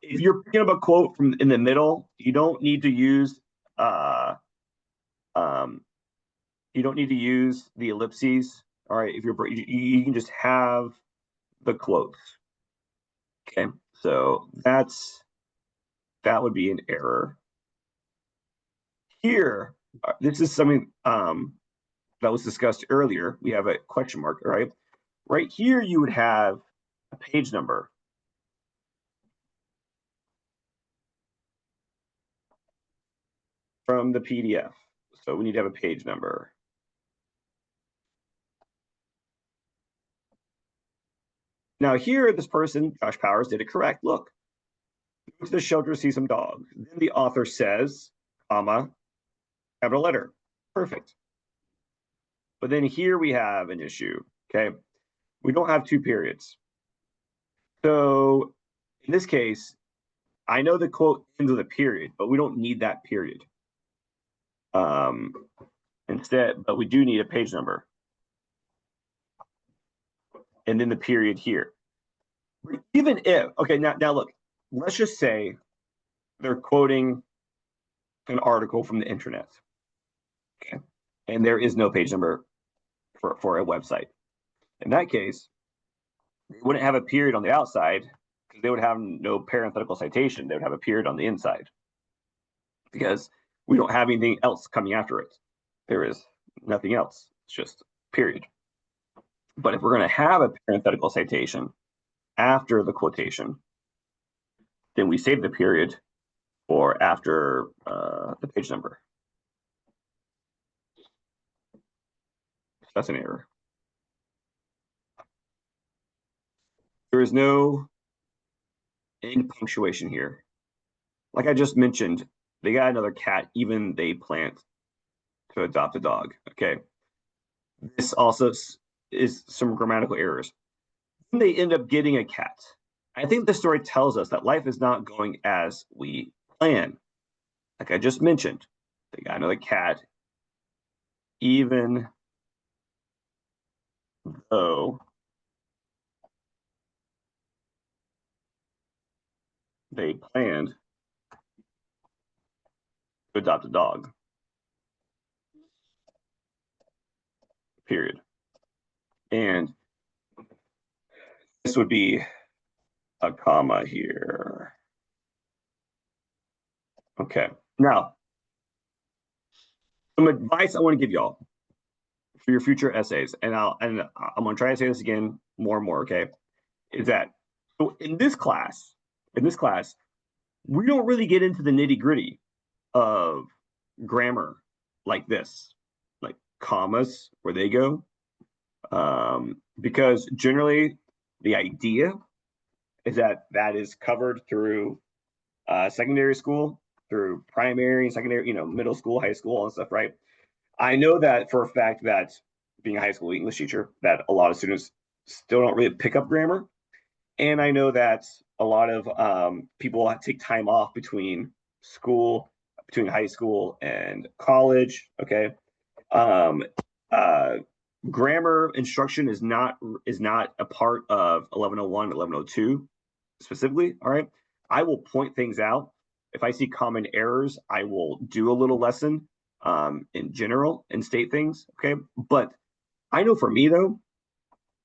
If you're picking up a quote from in the middle, you don't need to use the ellipses. All right, if you can just have the quotes. Okay, so that would be an error. Here, this is something that was discussed earlier. We have a question mark, all right? Right here, you would have a page number. From the PDF. So we need to have a page number. Now here, this person, Josh Powers, did it correct. Look, go to the shelter, see some dogs. Then the author says, comma, capital letter. Perfect. But then here we have an issue, okay? We don't have two periods. So in this case, I know the quote ends with a period, but we don't need that period. Instead, but we do need a page number. And then the period here. Even if, okay, now look, let's just say they're quoting an article from the internet. Okay. And there is no page number for a website. In that case, they wouldn't have a period on the outside because they would have no parenthetical citation. They would have a period on the inside because we don't have anything else coming after it. There is nothing else. It's just period. But if we're going to have a parenthetical citation after the quotation, then we save the period or after the page number. That's an error. There is no end punctuation here. Like I just mentioned, they got another cat, even they plan to adopt a dog, okay? This also is some grammatical errors. Then they end up getting a cat. I think the story tells us that life is not going as we plan. Like I just mentioned, they got another cat, even though they planned to adopt a dog. Period. And this would be a comma here. Okay. Now, some advice I want to give y'all for your future essays, and I'm gonna try to say this again more and more, okay? Is that so in this class, we don't really get into the nitty-gritty of grammar like this, like commas, where they go. Because generally the idea is that is covered through secondary school, through primary and secondary, middle school, high school, all that stuff, right? I know that for a fact that being a high school English teacher, that a lot of students still don't really pick up grammar. And I know that a lot of people take time off between high school and college. Okay. Grammar instruction is not a part of 1101, 1102 specifically. All right. I will point things out. If I see common errors, I will do a little lesson in general and state things. Okay. But I know for me though,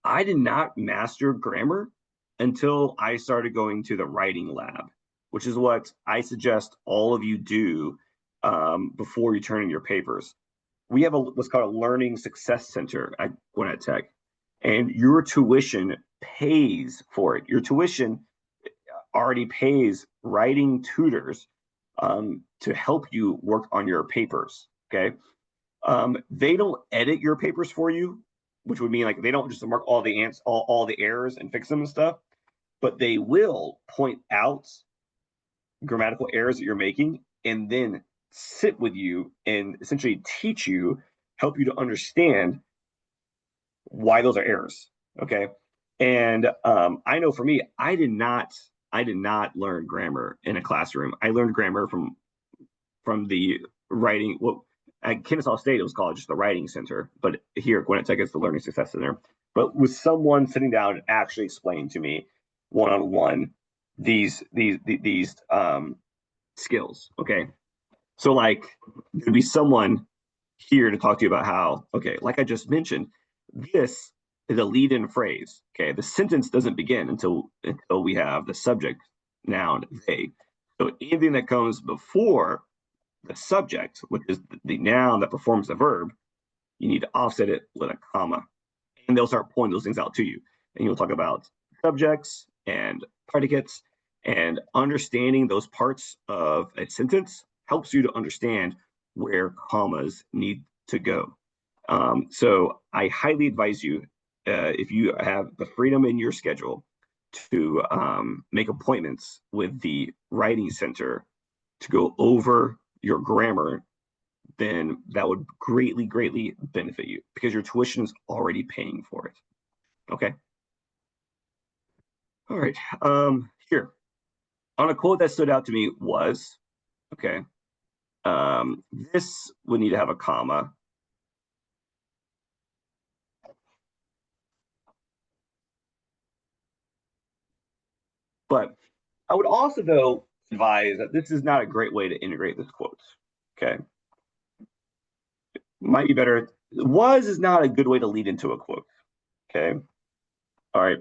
I did not master grammar until I started going to the writing lab, which is what I suggest all of you do before you turn in your papers. We have what's called a Learning Success Center at Gwinnett Tech, and your tuition pays for it. Your tuition already pays writing tutors to help you work on your papers, okay? They don't edit your papers for you, which would mean like they don't just mark all the all the errors and fix them and stuff, but they will point out grammatical errors that you're making and then sit with you and essentially teach you, help you to understand why those are errors. Okay. And I know for me, I did not learn grammar in a classroom. I learned grammar from the writing. Well, at Kennesaw State, it was called just the Writing Center, but here at Gwinnett Tech, it's the Learning Success Center. But with someone sitting down and actually explaining to me one-on-one these skills. Okay, so like there'd be someone here to talk to you about how, okay, like I just mentioned, this is a lead-in phrase. Okay, the sentence doesn't begin until we have the subject, noun, they. So anything that comes before the subject, which is the noun that performs the verb, you need to offset it with a comma. And they'll start pointing those things out to you. And you'll talk about subjects and predicates, and understanding those parts of a sentence helps you to understand where commas need to go. So I highly advise you, if you have the freedom in your schedule, to make appointments with the Writing Center to go over your grammar, then that would greatly, greatly benefit you because your tuition is already paying for it. Okay. All right. Here, on a quote that stood out to me was, okay, this would need to have a comma. But I would also, though, advise that this is not a great way to integrate this quote. Okay. Might be better. Was is not a good way to lead into a quote. Okay. All right.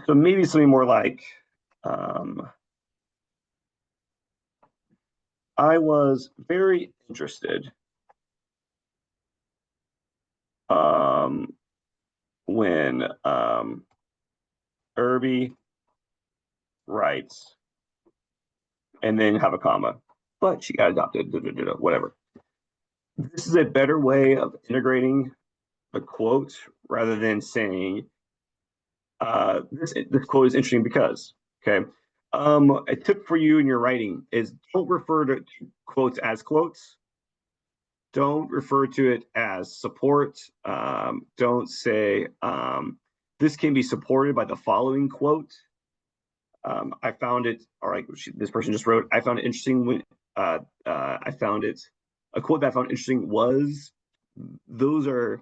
So maybe something more like, I was very interested when Irby writes, and then have a comma, but she got adopted, whatever. This is a better way of integrating the quote rather than saying, this quote is interesting because, okay, a tip for you in your writing is don't refer to quotes as quotes. Don't refer to it as support. Don't say, this can be supported by the following quote. I found it, all right, this person just wrote, I found it interesting when, I found it, a quote that I found interesting was, those are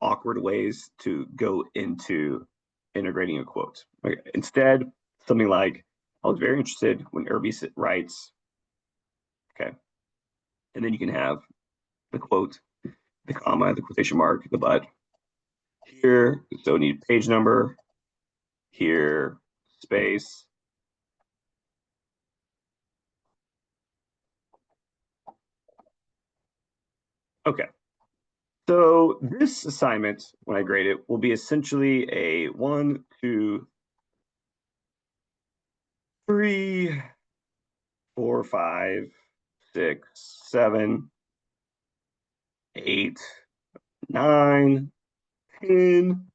awkward ways to go into integrating a quote. Okay. Instead, something like, I was very interested when Irby writes, okay. And then you can have the quote, the comma, the quotation mark, the but. Here, so need page number. Here, space. Okay. So this assignment, when I grade it, will be essentially a 1, 2, 3, 4, 5, 6, 7, 8, 9, 10.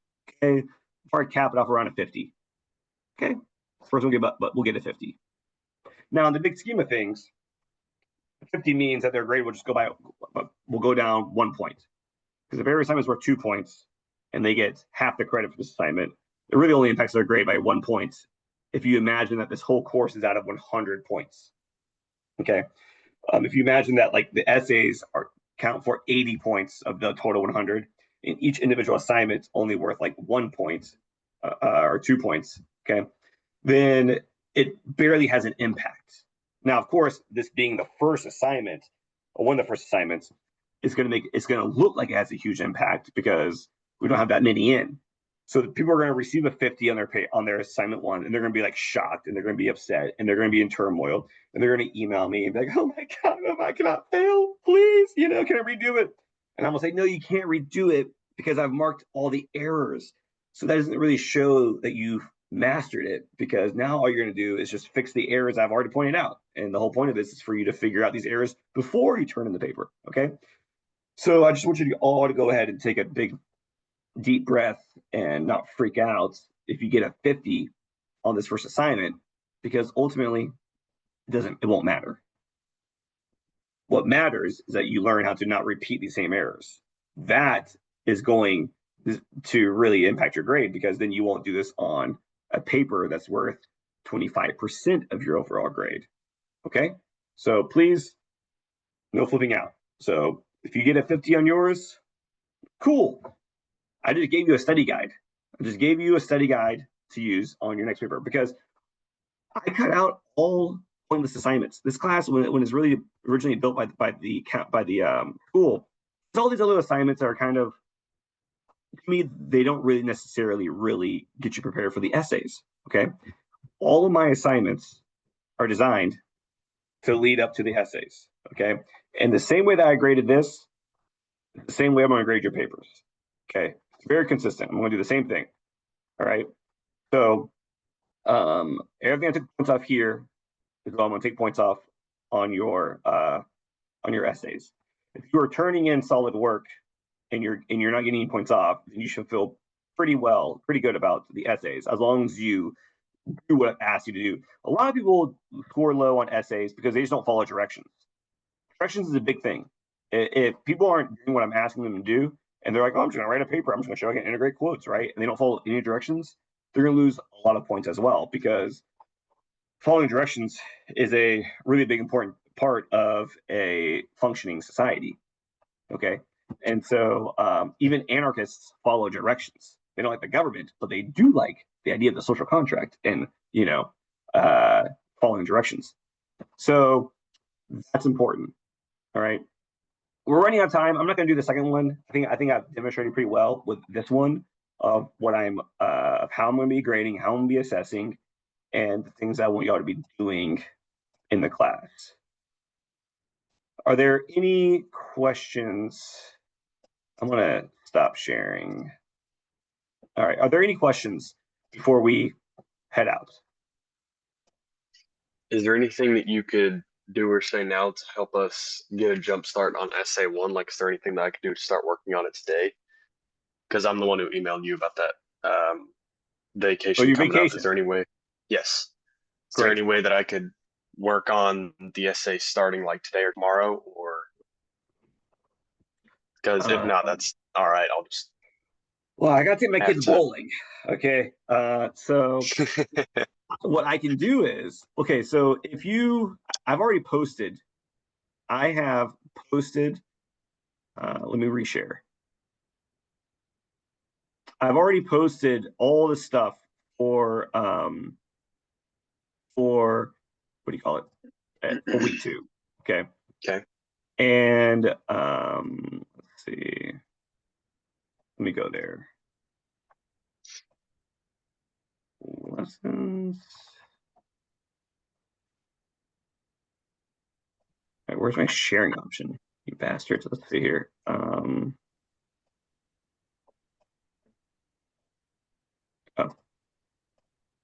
Okay. Before I cap it off around a 50. Okay. First we'll get a 50. Now, in the big scheme of things, 50 means that their grade will just will go down 1 point. Because if every assignment is worth 2 points and they get half the credit for this assignment, it really only impacts their grade by 1 point. If you imagine that this whole course is out of 100 points. Okay. If you imagine that like the essays count for 80 points of the total 100, and each individual assignment only worth like 1 point or 2 points, okay, then it barely has an impact. Now, of course, this being the first assignment, or one of the first assignments, it's going to look like it has a huge impact because we don't have that many in. So people are going to receive a 50 on their assignment 1, and they're going to be like shocked, and they're going to be upset, and they're going to be in turmoil, and they're going to email me and be like, "Oh my God, I cannot fail, please, can I redo it?" And I'm going to say, "No, you can't redo it because I've marked all the errors." So that doesn't really show that you've mastered it, because now all you're going to do is just fix the errors I've already pointed out. And the whole point of this is for you to figure out these errors before you turn in the paper. Okay. So I just want you all to go ahead and take a big, deep breath and not freak out if you get a 50 on this first assignment, because ultimately it won't matter. What matters is that you learn how to not repeat these same errors. That is going to really impact your grade, because then you won't do this on a paper that's worth 25% of your overall grade. Okay, so please, no flipping out. So if you get a 50 on yours, cool. I just gave you a study guide. I just gave you a study guide to use on your next paper, because I cut out all pointless assignments. This class, when it's really originally built by the school, all these other assignments are kind of, to me, they don't really necessarily really get you prepared for the essays. Okay, all of my assignments are designed to lead up to the essays. Okay, and the same way that I graded this, the same way I'm going to grade your papers. Okay, it's very consistent. I'm going to do the same thing. All right. So everything I took points off here is what I'm going to take points off on your essays. If you are turning in solid work and you're not getting any points off, then you should feel pretty good about the essays, as long as you do what I asked you to do. A lot of people score low on essays because they just don't follow directions. Directions is a big thing. If people aren't doing what I'm asking them to do, and they're like, "Oh, I'm just going to write a paper. I'm just going to show I can integrate quotes," right? And they don't follow any directions, they're going to lose a lot of points as well, because following directions is a really big, important part of a functioning society. Okay. And so even anarchists follow directions. They don't like the government, but they do like the idea of the social contract and, following directions. So that's important. All right. We're running out of time. I'm not going to do the second one. I think I've demonstrated pretty well with this one of what of how I'm going to be grading, how I'm going to be assessing, and the things I want y'all to be doing in the class. Are there any questions? I'm going to stop sharing. All right. Are there any questions before we head out? Is there anything that you could do or say now to help us get a jump start on essay 1? Like, is there anything that I could do to start working on it today? Because I'm the one who emailed you about that vacation your coming vacation. up. Is there any way? Yes. Is there Great. any way that I could work on the essay starting like today or tomorrow? Or because if not, that's all right. I'll just. Well, I got to take my have kids to- bowling. Okay. So what I can do is, okay, so I've already posted. I have posted. Let me reshare. I've already posted all the stuff for what do you call it? For week 2. Okay. Okay. And let's see. Let me go there. lessons. All right, where's my sharing option? You bastards. Let's see here. Oh,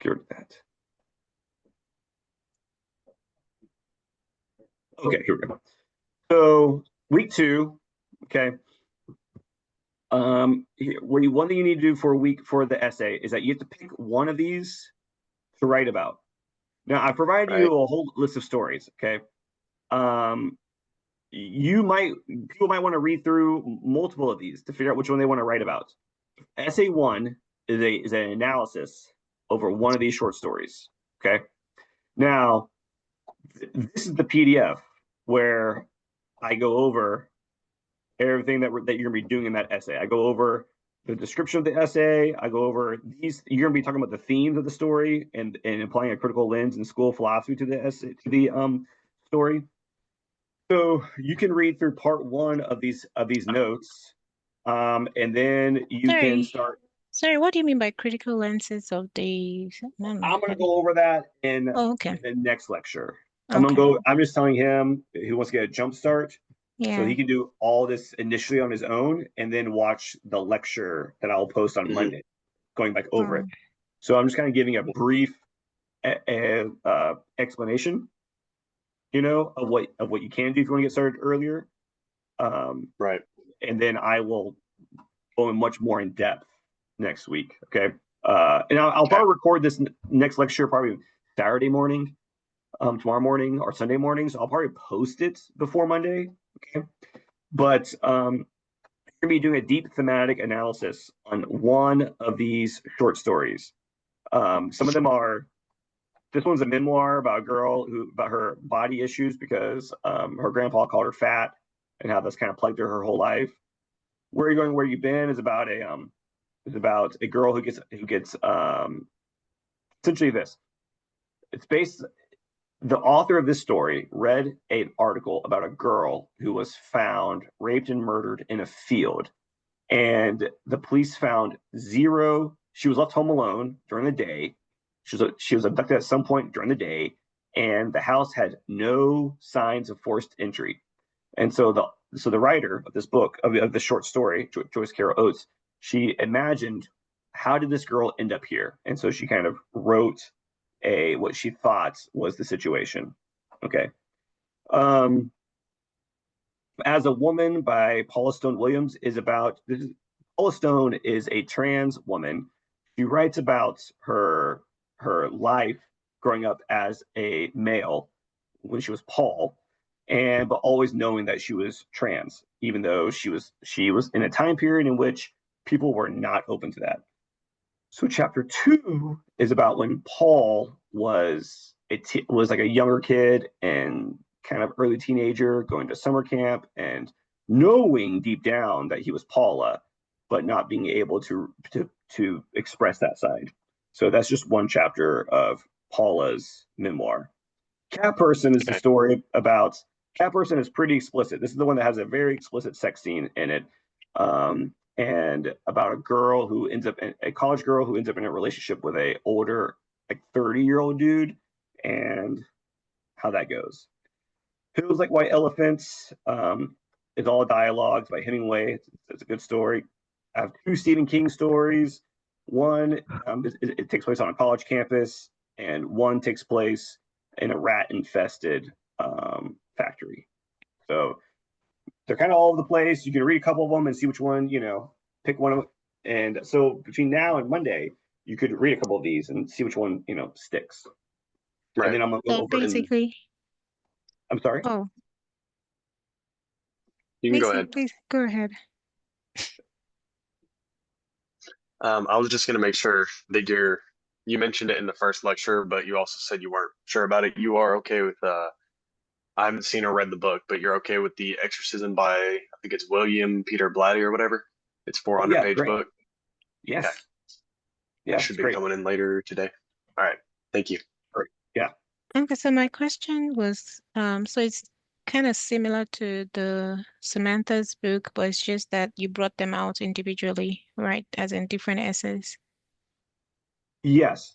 get rid of that. Okay, here we go. So week 2, okay. One thing you need to do for the essay is that you have to pick one of these to write about. Now, I provided Right. you a whole list of stories, okay? People might want to read through multiple of these to figure out which one they want to write about. Essay 1 is an analysis over one of these short stories, okay? Now, this is the PDF where I go over everything that you're gonna be doing in that essay. I go over the description of the essay. I go over these. You're gonna be talking about the themes of the story and applying a critical lens and school philosophy to the essay, to the story. So you can read through part 1 of these notes, and then you can start. Sorry, what do you mean by critical lenses of the? I'm gonna go over that in okay. the next lecture. Okay. I'm just telling him who wants to get a jump start. So Yeah. he can do all this initially on his own and then watch the lecture that I'll post on Monday, going back over it. So I'm just kind of giving a brief explanation, of what you can do if you want to get started earlier. Right. And then I will go in much more in depth next week. Okay. And I'll probably record this next lecture probably Saturday morning, tomorrow morning or Sunday morning. So I'll probably post it before Monday. Okay. But you're gonna be doing a deep thematic analysis on one of these short stories. Some of them are. This one's a memoir about a girl about her body issues because her grandpa called her fat, and how that's kind of plagued her whole life. Where Are You Going, Where You Been is about a girl who gets essentially this. It's based. The author of this story read an article about a girl who was found raped and murdered in a field, and the police found zero. She was left home alone during the day. She was abducted at some point during the day, and the house had no signs of forced entry. And so the writer of this book of the short story, Joyce Carol Oates, she imagined, how did this girl end up here? And so she kind of wrote what she thought was the situation. Okay. As a Woman by Paula Stone Williams Paula Stone is a trans woman. She writes about her life growing up as a male when she was Paul, but always knowing that she was trans, even though she was in a time period in which people were not open to that. So chapter 2 is about when Paul was like a younger kid and kind of early teenager going to summer camp and knowing deep down that he was Paula, but not being able to express that side. So that's just one chapter of Paula's memoir. Cat Person is the story about. Cat Person is pretty explicit. This is the one that has a very explicit sex scene in it. And about a college girl who ends up in a relationship with a older, like 30-year-old dude, and how that goes. Feels Like White Elephants is all dialogues by Hemingway. It's a good story. I have 2 Stephen King stories. One, it takes place on a college campus, and one takes place in a rat-infested factory. So they're kind of all over the place. You can read a couple of them and see which one, pick one of them. And so between now and Monday, you could read a couple of these and see which one, sticks. Right. And then I'm gonna go So over. basically, I'm sorry. oh, You can go ahead. please go ahead. I was just gonna make sure that you mentioned it in the first lecture, but you also said you weren't sure about it. You are okay with I haven't seen or read the book, but you're okay with The Exorcism by, I think it's William Peter Blatty or whatever. It's 400-page book. Yes. Okay. Yeah, Should be coming in later today. All right. Thank you. Great. Yeah. Okay, so my question was, so it's kind of similar to the Samantha's book, but it's just that you brought them out individually, right? As in different essays. Yes.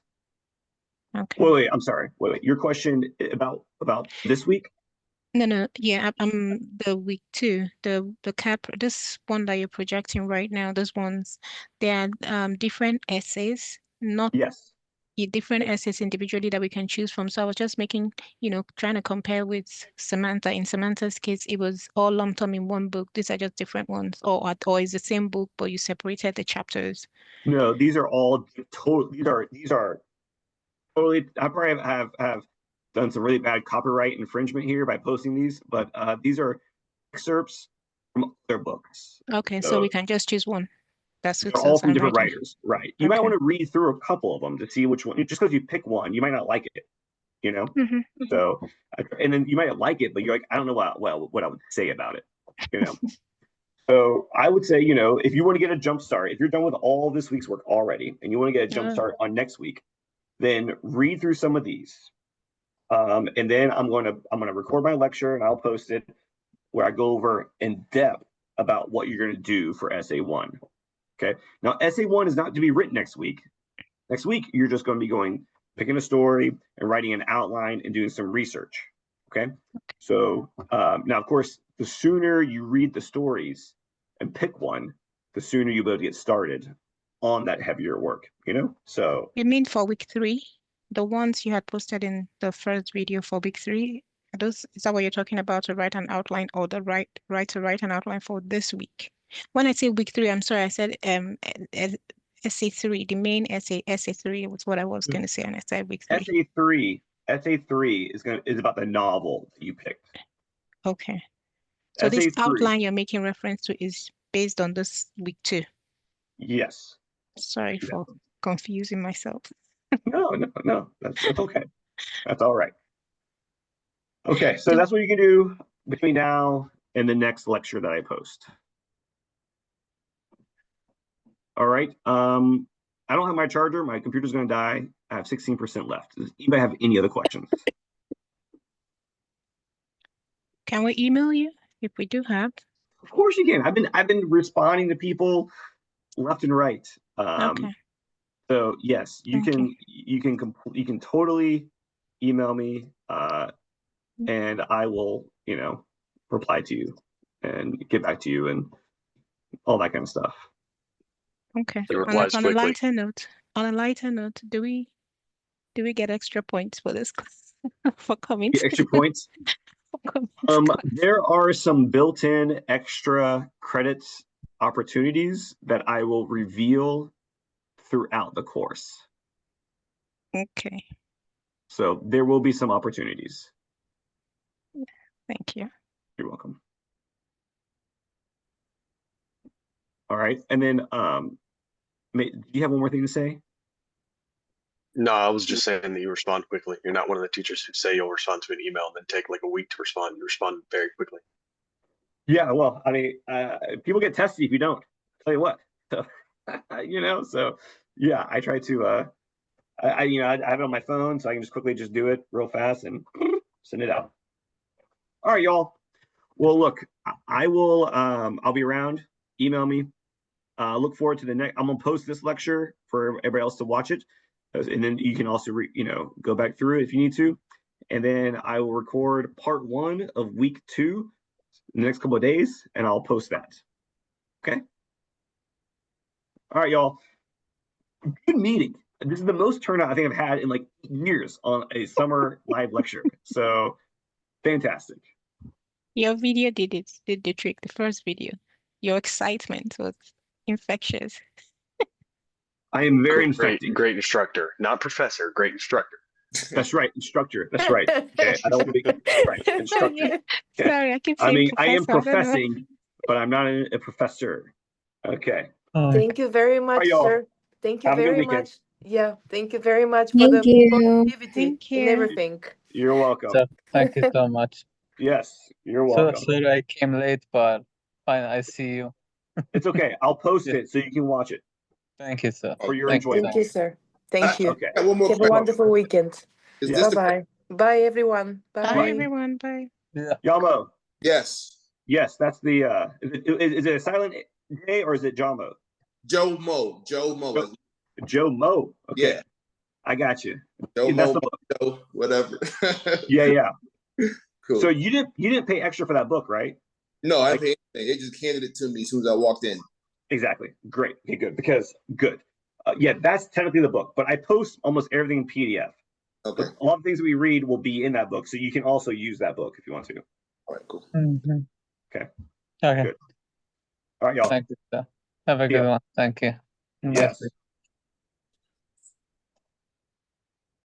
Okay. Wait, I'm sorry. Wait. Your question about this week? No. Yeah, I'm the week 2, the cap, this one that you're projecting right now, those ones, they are different essays, not Yes. different essays individually that we can choose from. So I was just making, trying to compare with Samantha. In Samantha's case, it was all lumped in one book. These are just different ones, or it's the same book, but you separated the chapters. No, these are all totally. These are totally. I probably have done some really bad copyright infringement here by posting these, but these are excerpts from other books. Okay, so we can just choose one that They're suits all us from and different write it. writers, right? You might Okay. want to read through a couple of them to see which one. Just because you pick one, you might not like it, So, and then you might like it, but you're like, I don't know what I would say about it, So I would say, if you want to get a jump start, if you're done with all this week's work already, and you want to get a jump start on next week, then read through some of these. And then I'm gonna record my lecture and I'll post it where I go over in depth about what you're gonna do for essay 1. Okay. Now essay 1 is not to be written next week. Next week you're just going to be picking a story and writing an outline and doing some research. Okay. So now of course the sooner you read the stories and pick one, the sooner you'll be able to get started on that heavier work. So You mean for week 3? The ones you had posted in the first video for week 3, is that what you're talking about, to write an outline, or to write an outline for this week? When I say week 3, I'm sorry, I said essay 3, the main essay 3 was what I was going to say, and I said week 3. essay 3 is about the novel that you picked. Okay. So this Essay 3, outline you're making reference to is based on this week 2. yes. Sorry for confusing myself. No, that's okay. That's all right. Okay, so that's what you can do between now and the next lecture that I post. All right. I don't have my charger. My computer's going to die. I have 16% left. Does anybody have any other questions? Can we email you if we do have? Of course you can. I've been responding to people left and right. Okay. So yes, you Okay. you can totally email me, and I will reply to you and get back to you and all that kind of stuff. Okay. It On replies a quickly. lighter note, do we get extra points for this class for coming? Get extra points. There are some built-in extra credits opportunities that I will reveal throughout the course. Okay. So there will be some opportunities. Thank you. You're welcome. All right. And then, do you have one more thing to say? No, I was just saying that you respond quickly. You're not one of the teachers who say you'll respond to an email and then take like a week to respond. You respond very quickly. Yeah, well, I mean, people get testy if you don't. I'll tell you what. So, so yeah, I try to. I have it on my phone, so I can just quickly do it real fast and send it out. All right, y'all. Well, look, I will. I'll be around. Email me. Look forward to the next. I'm gonna post this lecture for everybody else to watch it, and then you can also go back through it if you need to, and then I will record part 1 of week 2 in the next couple of days, and I'll post that. Okay. All right, y'all. Good meeting. This is the most turnout I think I've had in like years on a summer live lecture. So fantastic. Your video did the trick. The first video, your excitement was infectious. I am very infecting. Great instructor, not professor. Great instructor. That's right, instructor. That's right. Okay, I don't want to be right. Instructor. Okay. Sorry, I keep saying I am professor, professing, but I'm not a professor. Okay. Thank you very much, Bye, y'all. sir. Thank you Have a good very weekend. much. Yeah, thank you very much for Thank the you. positivity Thank and you. everything. You're welcome. So thank you so much. Yes, you're So welcome. sorry I came late, but fine, I see you. It's okay. I'll post Yeah. it so you can watch it Thank you, sir. for your Thank you. enjoyment. Thank you, sir. Thank you. Okay. One more Have a question. wonderful weekend. Is Yes. this the Bye-bye. Bye, everyone. Bye, Bye. everyone. Bye. Yeah. Yamo. yes, Yes, that's the is it a silent J or is it Jamo? Joe Mo? Joe Mo. Joe Mo. Okay. Yeah. I got you. No Yeah, that's more, the book. no, whatever. Yeah, yeah. Cool. So you didn't pay extra for that book, right? No, I didn't pay anything. They just handed it to me as soon as I walked in. Exactly. Great. Okay, good. Because good. Yeah, that's technically the book, but I post almost everything in PDF. Okay. But a lot of things we read will be in that book, so you can also use that book if you want to. All right, cool. Mhm. Okay. Okay. Good. All right, y'all. Thank you, sir. Have a Yeah. good one. Thank you. Bye. Yes.